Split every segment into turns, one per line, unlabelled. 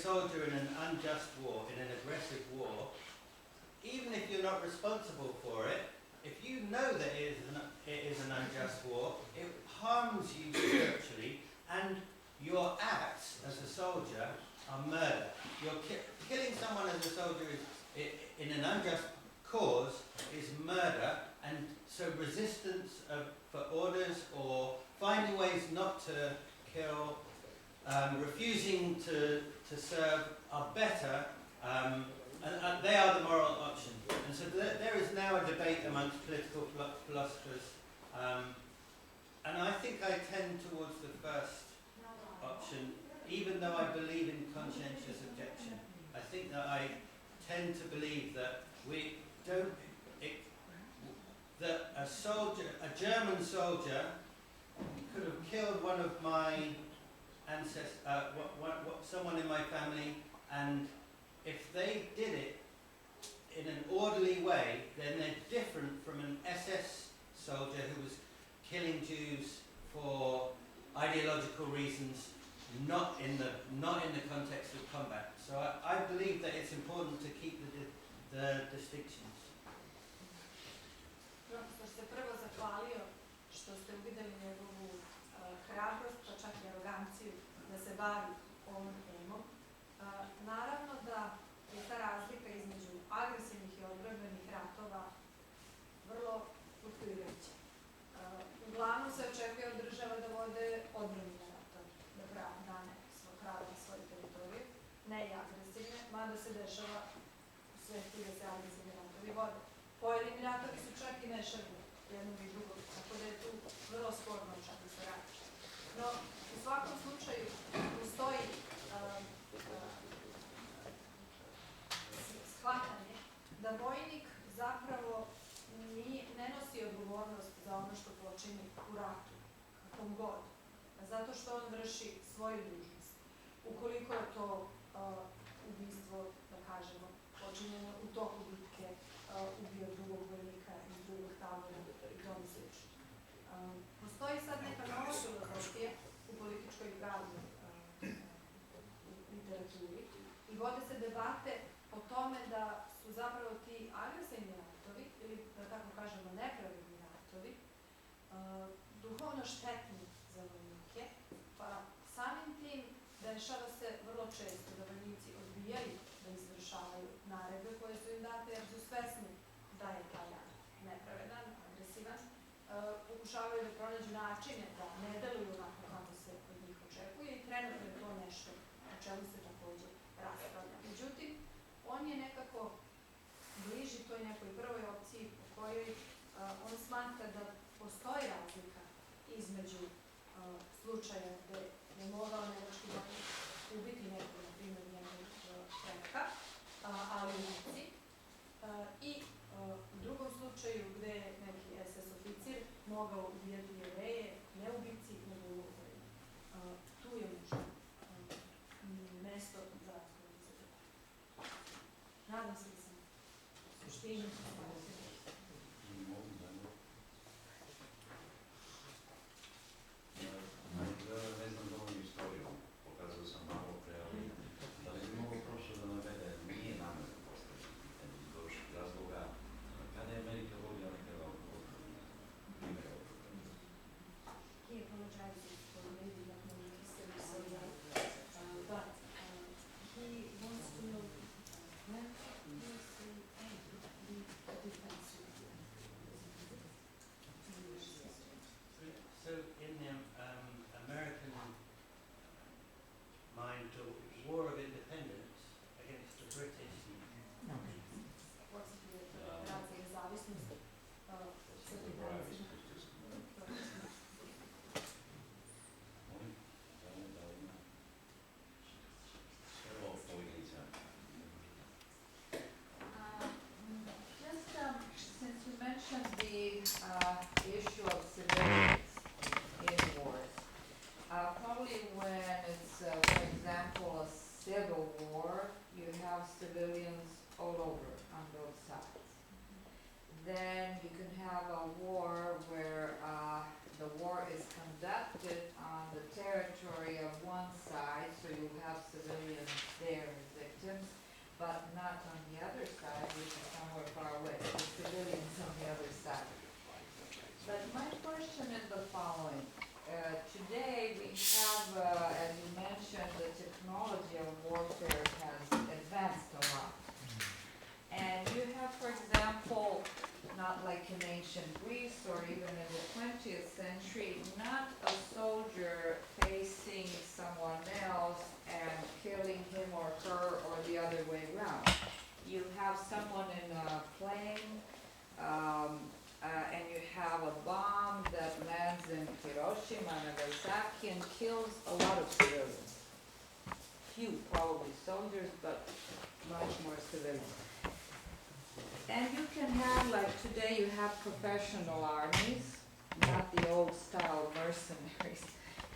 soldier in an unjust war, in an aggressive war, even if you're not responsible for it, if you know that it is an unjust war, it harms you spiritually, and your acts as a soldier are murder. You're killing someone as a soldier in an unjust cause is murder, and so resistance for orders or finding ways not to kill, refusing to serve are better, and they are the moral option. And so there is now a debate amongst political philosophers, and I think I tend towards the first option, even though I believe in conscientious objection. I think that I tend to believe that that a German soldier could have killed one of my ancestors, someone in my family, and if they did it in an orderly way, then they're different from an SS soldier who was killing Jews for ideological reasons, not in the context of combat. So I believe that it's important to keep the distinctions.
Profesor se prvo zahvalio što ste uvidjeli njegovu hrabrost, pa čak i aroganciju da se bavi ovom temom. Naravno da je ta razlika između agresivnih i odbrambenih ratova vrlo fluktuirajuća. Uglavnom se očekuje od država da vode odbrambene ratove, da brane svoj pravo na svoju teritoriju, ne i agresivne, mada se dešava u svetu da se agresivni ratovi vode. Pojedini ratovi su čak i mešavni jednog i drugog, tako da je tu vrlo sporno čak i se radi. No, u svakom slučaju postoji shvatanje da vojnik zapravo ne nosi odgovornost za ono što počini u ratu, kakvom god, zato što on vrši svoju dužnost. Ukoliko je to ubistvo, da kažemo, počinjeno u toku bitke, ubio drugog vojnika iz drugog tabora i tome slično. Postoji sad neka nova filozofija u političkoj i pravnoj literaturi i vode se debate o tome da su zapravo ti agresivni ratovi, ili da tako kažemo nepravedni ratovi, duhovno štetni za vojnike, pa samim tim dešava se vrlo često da vojnici odbijaju da izvršavaju naredbe koje su im date jer su svesni da je taj rat nepravedan, agresivan, pokušavaju da pronađu načine da ne deluju onako kako se od njih očekuje i trenutno je to nešto o čemu se takođe raspravlja. Međutim, on je nekako bliži toj nekoj prvoj opciji po kojoj on smatra da postoji razlika između slučaja gde je mogao nemački vojnik ubiti nekog, na primjer, njegovog pretka, ali u Nici, i u drugom slučaju gde je neki SS oficir mogao ubijati Jevreje, ne ubici, nego u Ukrajini. Tu je možda mesto za razgovor za to. Nadam se da sam u suštini
ne znam dovoljnu istoriju, pokazao sam malo pre, ali da li bi mogo prošlo da navede, nije namerno postaviti pitanje iz došlih razloga, kada je Amerika vodila neke primere odbrane?
He apologizes for maybe not knowing history so well, but he wants to know when was the defense.
So in the American mind, the War of Independence against the British.
Razlika nezavisnosti Srpske Kraljevine.
Since you mentioned the issue of civilians in wars, probably when it's, for example, a civil war, you have civilians all over on both sides. Then you can have a war where the war is conducted on the territory of one side, so you have civilians there as victims, but not on the other side, which is somewhere far away, the civilians on the other side. But my question is the following. Today we have, as you mentioned, the technology of warfare has advanced a lot. And you have, for example, not like in ancient Greece or even in the 20th century, not a soldier facing someone else and killing him or her or the other way around. You have someone in a plane and you have a bomb that lands in Hiroshima, Nagasaki, and kills a lot of civilians. Few probably soldiers, but much more civilians. And you can have, like today, you have professional armies, not the old style mercenaries,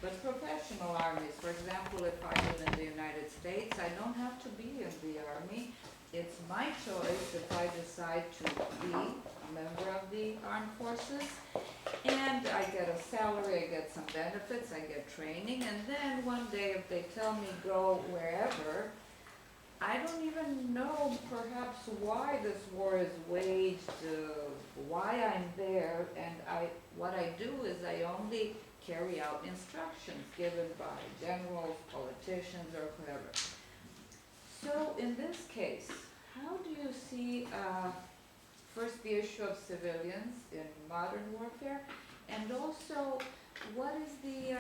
but professional armies. For example, if I live in the United States, I don't have to be in the army. It's my choice if I decide to be a member of the armed forces. And I get a salary, I get some benefits, I get training, and then one day if they tell me go wherever, I don't even know perhaps why this war is waged, why I'm there, and what I do is I only carry out instructions given by generals, politicians, or whoever. So in this case, how do you see first the issue of civilians in modern warfare, and also what is the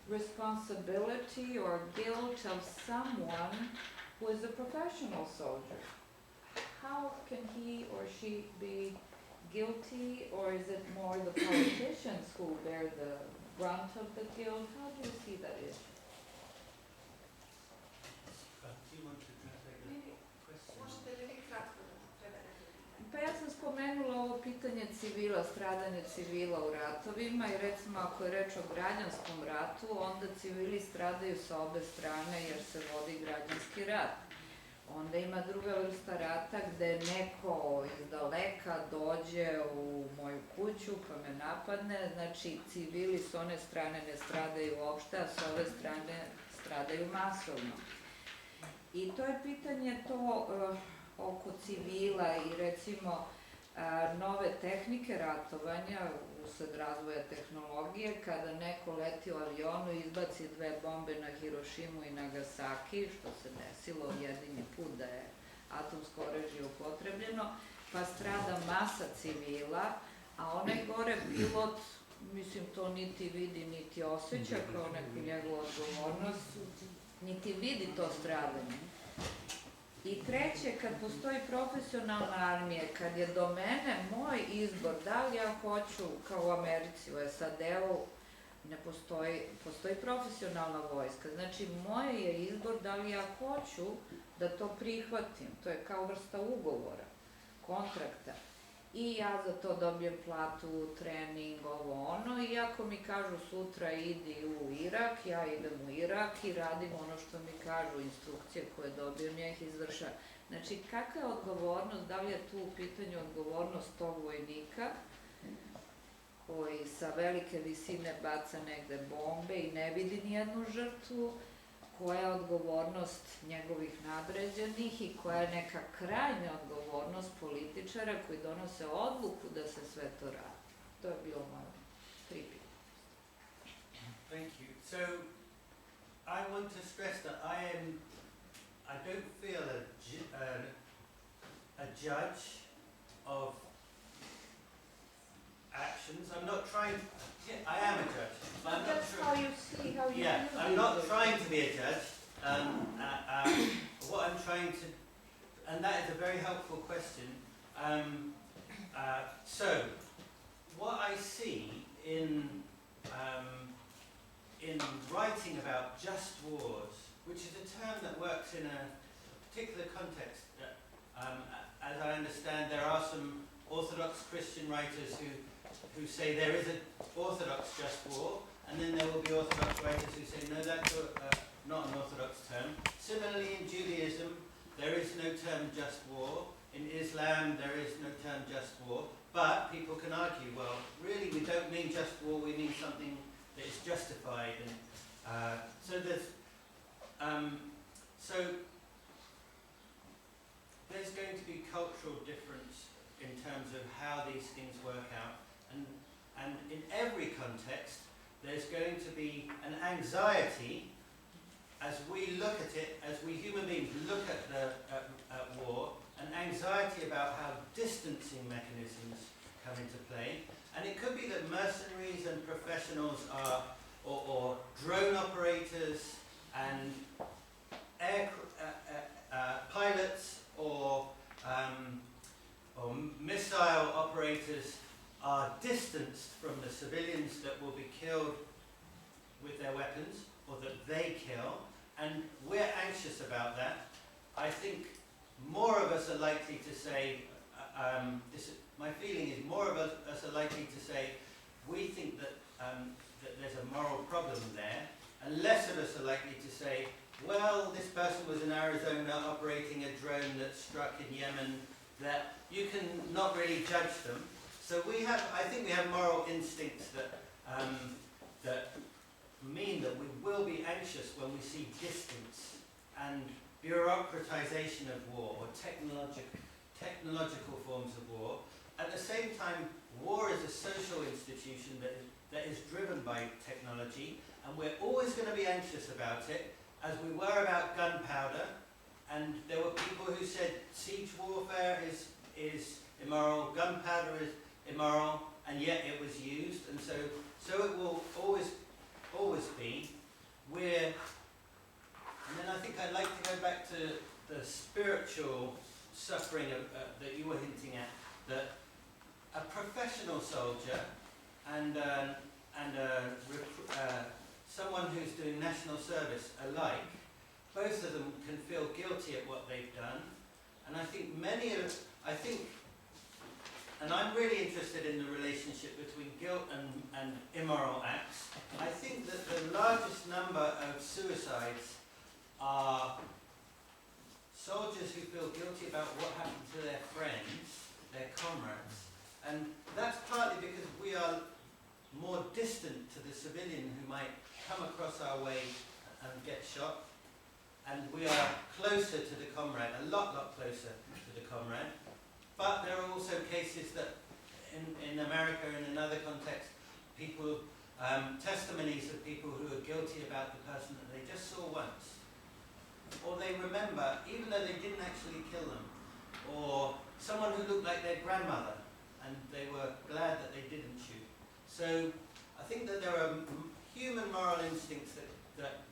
responsibility or guilt of someone who is a professional soldier? How can he or she be guilty, or is it more the politicians who bear the brunt of the guilt? How do you see that issue?
Do you want to translate the question?
Možete li vi kratko da prevedete pitanje?
Pa ja sam spomenula ovo pitanje civila, stradanje civila u ratovima i recimo ako je reč o građanskom ratu, onda civili stradaju sa obe strane jer se vodi građanski rat. Onda ima druga vrsta rata gde neko iz daleka dođe u moju kuću pa me napadne, znači civili s one strane ne stradaju uopšte, a s ove strane stradaju masovno. I to je pitanje to oko civila i recimo nove tehnike ratovanja usled razvoja tehnologije, kada neko leti u avionu i izbaci 2 bombe na Hirošimu i Nagasaki, što se desilo jedini put da je atomsko oružje upotrebljeno, pa strada masa civila, a onaj gore pilot, mislim, to niti vidi, niti osjeća kao neku njegovu odgovornost, niti vidi to stradanje. I treće, kad postoji profesionalna armija, kad je do mene moj izbor, da li ja hoću, kao u Americi, u SAD-u, ne postoji profesionalna vojska. Znači, moj je izbor da li ja hoću da to prihvatim. To je kao vrsta ugovora, kontrakta. I ja za to dobijem platu, trening, ovo ono, i ako mi kažu sutra idi u Irak, ja idem u Irak i radim ono što mi kažu, instrukcije koje dobijem, ja ih izvršam. Znači, kakva je odgovornost, da li je tu u pitanju odgovornost tog vojnika, koji sa velike visine baca negde bombe i ne vidi nijednu žrtvu, koja je odgovornost njegovih nadređenih i koja je neka krajnja odgovornost političara koji donose odluku da se sve to radi. To je bilo moje 3 pitanje.
Thank you. So, I want to stress that I don't feel a judge of actions. I'm not trying. I am a judge. But I'm
That's
not
how you see, how you
Yeah,
view
I'm not
it.
trying to be a judge. What I'm trying to, and that is a very helpful question. So, what I see in writing about just wars, which is a term that works in a particular context. As I understand, there are some Orthodox Christian writers who say there is an Orthodox just war, and then there will be Orthodox writers who say, no, that's not an Orthodox term. Similarly, in Judaism, there is no term just war. In Islam, there is no term just war. But people can argue, well, really we don't mean just war, we mean something that is justified. And so there's going to be cultural difference in terms of how these things work out. And in every context, there's going to be an anxiety as we look at it, as we human beings look at war, an anxiety about how distancing mechanisms come into play. And it could be that mercenaries and professionals are, or drone operators and pilots or missile operators are distanced from the civilians that will be killed with their weapons, or that they kill, and we're anxious about that. I think more of us are likely to say, my feeling is more of us are likely to say, we think that, that there's a moral problem there, and less of us are likely to say, well, this person was in Arizona operating a drone that struck in Yemen, that you can not really judge them. So I think we have moral instincts that, that mean that we will be anxious when we see distance and bureaucratization of war, or technological forms of war. At the same time, war is a social institution that is driven by technology, and we're always going to be anxious about it, as we were about gunpowder, and there were people who said siege warfare is immoral, gunpowder is immoral, and yet it was used, and so it will always be. And then I think I'd like to go back to the spiritual suffering that you were hinting at, that a professional soldier and someone who's doing national service alike, both of them can feel guilty at what they've done. And I think and I'm really interested in the relationship between guilt and immoral acts. I think that the largest number of suicides are soldiers who feel guilty about what happened to their friends, their comrades. And that's partly because we are more distant to the civilian who might come across our way and get shot. And we are closer to the comrade, a lot closer to the comrade. But there are also cases that in America and in other contexts, people, testimonies of people who are guilty about the person that they just saw once. Or they remember, even though they didn't actually kill them. Or someone who looked like their grandmother, and they were glad that they didn't shoot. So I think that there are human moral instincts that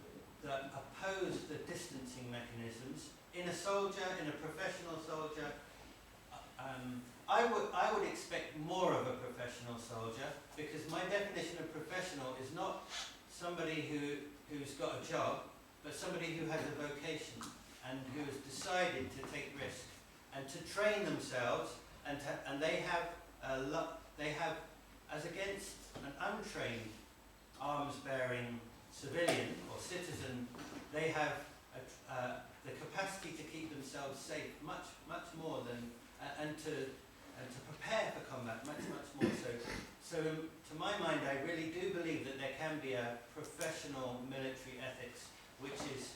oppose the distancing mechanisms. In a soldier, in a professional soldier, I would expect more of a professional soldier, because my definition of professional is not somebody who's got a job, but somebody who has a vocation and who has decided to take risk and to train themselves, and they have as against an untrained arms-bearing civilian or citizen, they have the capacity to keep themselves safe much more than and to prepare for combat much more so. So to my mind, I really do believe that there can be a professional military ethics which is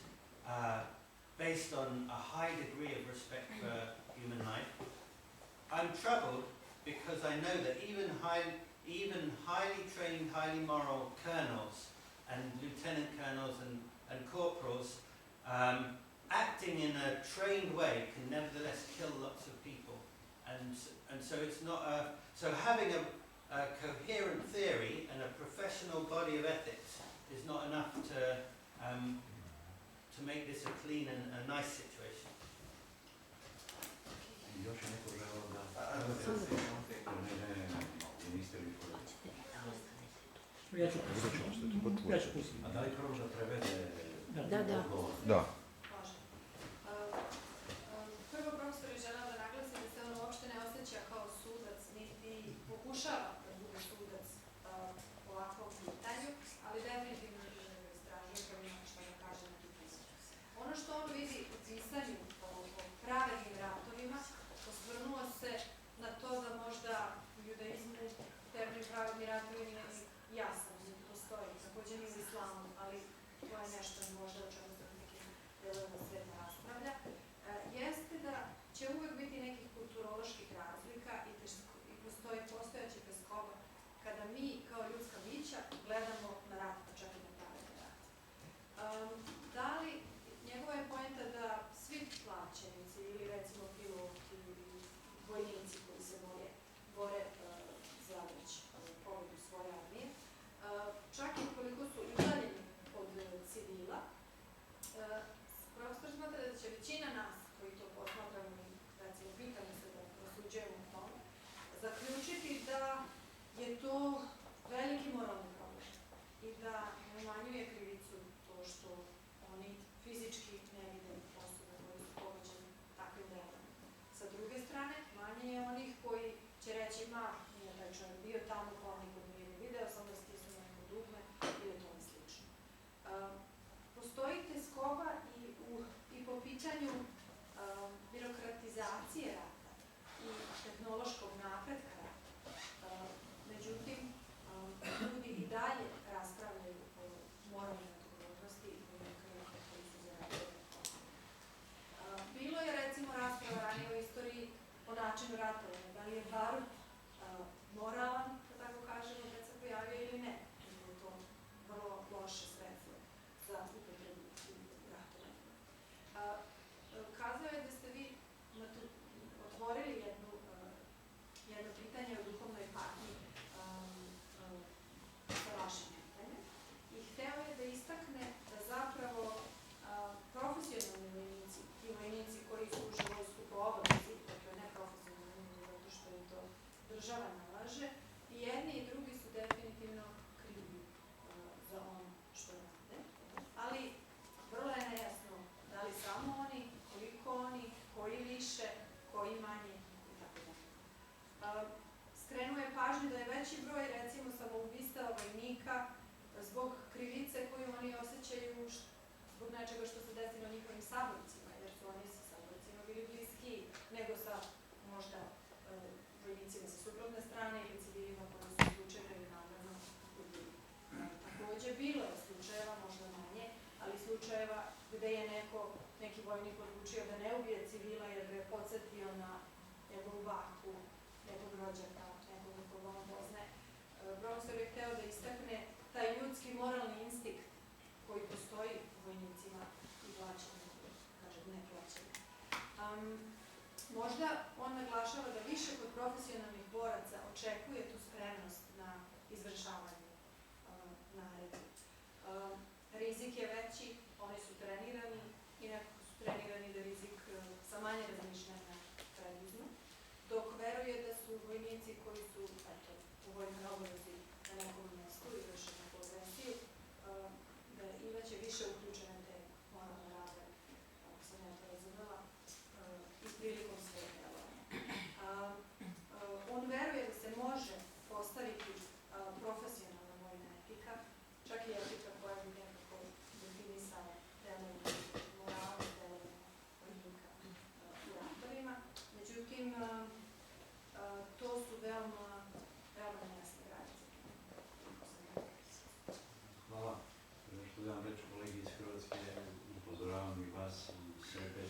based on a high degree of respect for human life. I'm troubled because I know that even highly trained, highly moral colonels and lieutenant colonels and corporals acting in a trained way can nevertheless kill lots of people. And so it's not so having a coherent theory and a professional body of ethics is not enough to make this a clean and a nice situation.
Ja ću pustiti.
A da li prvo da prevede?
Da.
Može. Prvo, profesor je želeo da naglasi da se on uopšte ne osjeća kao sudac, niti pokušava da bude sudac u ovakvom pitanju, ali definitivno istražuje kao ima što da kaže na tu pitanju. Ono što on vidi u pisanju o pravednim ratovima, osvrnuo se na to da možda je to veliki moralni problem i da ne umanjuje krivicu to što oni fizički ne vide osobe koje su pogođene takvim delom. Sa druge strane, manje je onih koji će reći, ma, nije taj čovjek bio tamo, pa on nikog nije ni video, samo da stisnu neko dugme ili tome slično. Postoji tezgoba i po pitanju birokratizacije rata i tehnološkog napretka rata. Međutim, ljudi i dalje raspravljaju o moralnoj odgovornosti i krivicama koji su zaradili. Bilo je recimo rasprava ranije o istoriji o načinu ratovanja, da li je barut moralan, da tako kažemo, kad se pojavio ili ne. Je to vrlo loše sredstvo za upotrebu u ratovanju. Kazao je da ste vi otvorili jedno pitanje o duhovnoj patnji sa vašim pitanjem i hteo je da istakne da zapravo profesionalni vojnici, ti vojnici koji služe vojsku po obavezi, dakle ne profesionalni, zato što im to država nalaže, i jedni i drugi su definitivno krivi za ono što rade, ali vrlo je nejasno da li samo oni, koliko oni, koji više, koji manje itd. Skrenuo je pažnju da je veći broj, recimo, samoubistava vojnika zbog krivice koju oni osjećaju zbog nečega što se desilo njihovim saborcima, jer su oni sa saborcima bili bliski nego sa možda vojnicima sa suprotne strane ili civilima koji su slučajno ili namerno ubili. Takođe, bilo je slučajeva, možda manje, ali slučajeva gde je neki vojnik odlučio da ne ubije civila jer je podsjetio na njegovu baku, nekog rođaka, nekog koga on poznaje. Profesor je hteo da istakne taj ljudski moralni instinkt koji postoji u vojnicima i plaćanju, kažem, ne plaćanju. Možda on naglašava da više kod profesionalnih boraca očekuje tu spremnost na izvršavanje naredbe. Rizik je veći, oni su trenirani i nekako su trenirani da rizik sa manje razmišljanja preduzmu, dok veruje da su vojnici koji su u vojnoj obavezi na nekom mjestu i vrše neku agresiju, da imaće više uključene te moralne rade, ako sam ja to razumela, i prilikom svojeg delovanja. On veruje da se može postaviti profesionalna vojna etika, čak i etika koja bi nekako definisala delovanje morala i delovanje vojnika u ratovima. Međutim, to su veoma nejasne granice.
Hvala. Prema što dam reč kolegi iz Hrvatske, upozoravam i vas i sebe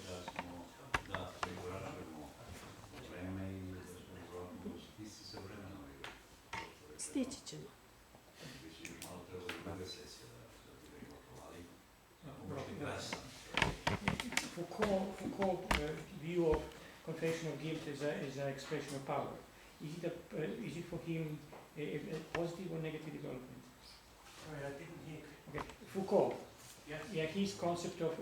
da prekoračujemo vreme i da smo vjerojatno stići se vremena.
Stići ćemo.
Biće još malo trebalo i druga sesija da bude gotovo, ali možda i krasan.
Foucault view of confession of guilt as an expression of power. Is it for him a positive or negative development?
Sorry, I didn't hear.
Okay. Foucault,
Yes.
his concept of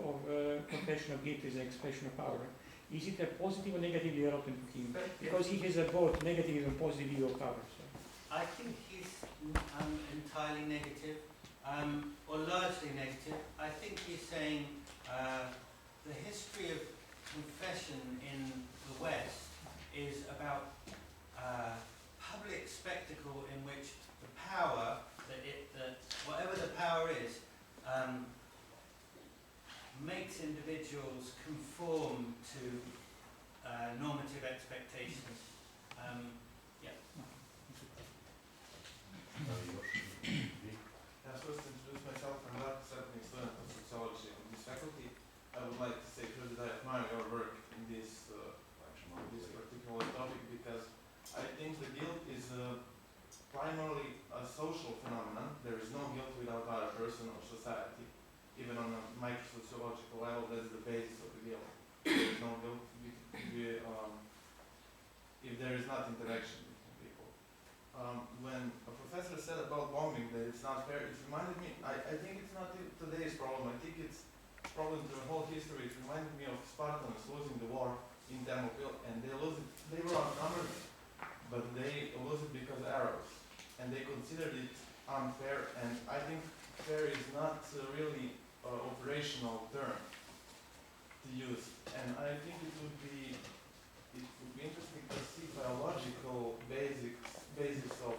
confession of guilt as an expression of power. Is it a positive or negative development for him? Because he has a both negative and positive view of power. So.
I think he's entirely negative, or largely negative. I think he's saying the history of confession in the West is about public spectacle in which the power, whatever the power is, makes individuals conform to normative expectations.
First to introduce myself, I'm not accepting student of sociology on this faculty. I would like to say first that I admire your work in this particular topic because I think the guilt is primarily a social phenomenon. There is no guilt without other person or society. Even on a microsociological level, that's the basis of the guilt. There is no guilt if there is not interaction between people. When a professor said about bombing that it's not fair, it reminded me, I think it's not today's problem, I think it's a problem through the whole history. It reminded me of Spartans losing the war in Thermopylae, and they were outnumbered, but they lose it because of arrows. and they considered it unfair, and I think fair is not really operational term to use, and I think it would be interesting to see biological basis of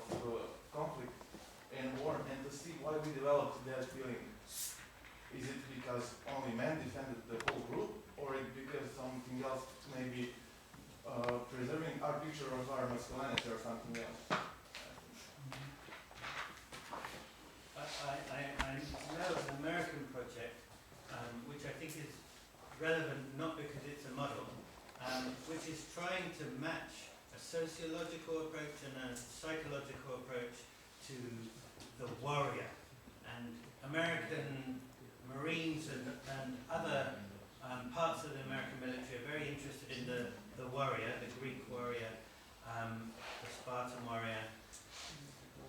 conflict and war, and to see why we developed that feeling. Is it because only men defended the whole group, or it because something else, maybe preserving our picture of our masculinity or something else?
I know of an American project, which I think is relevant not because it's a model, which is trying to match a sociological approach and a psychological approach to the warrior. And American Marines and other parts of the American military are very interested in the warrior, the Greek warrior, the Spartan warrior.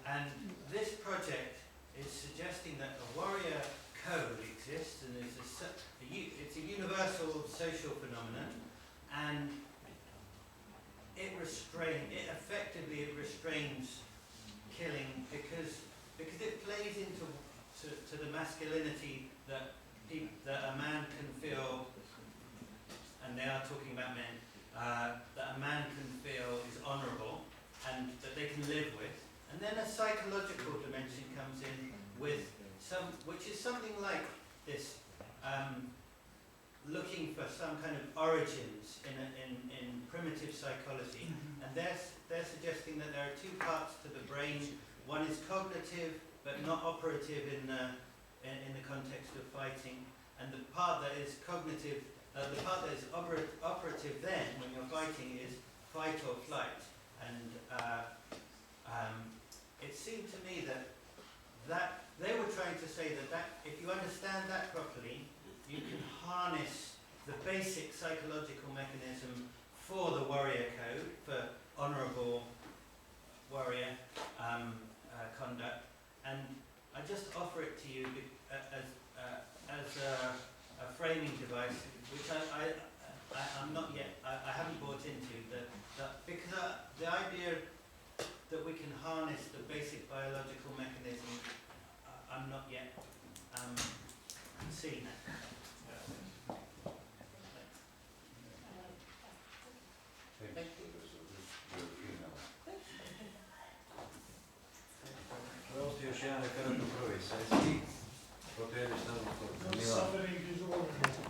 And this project is suggesting that a warrior code exists and it's a universal social phenomenon, and it effectively restrains killing because it plays into the masculinity that a man can feel, and they are talking about men, that a man can feel is honourable and that they can live with. And then a psychological dimension comes in with which is something like this, looking for some kind of origins in primitive psychology. And they're suggesting that there are two parts to the brain. One is cognitive but not operative in the context of fighting, and the part that is cognitive, the part that is operative then when you're fighting is fight or flight. And it seemed to me that they were trying to say that if you understand that properly, you can harness the basic psychological mechanism for the warrior code, for honourable warrior conduct. And I just offer it to you as a framing device, which I'm not yet, I haven't bought into, because the idea that we can harness the basic biological mechanism, I'm not yet seeing that.
Thank you. Prosti još jedan referat u prvoj sesiji, po tebi stavno kod Mila.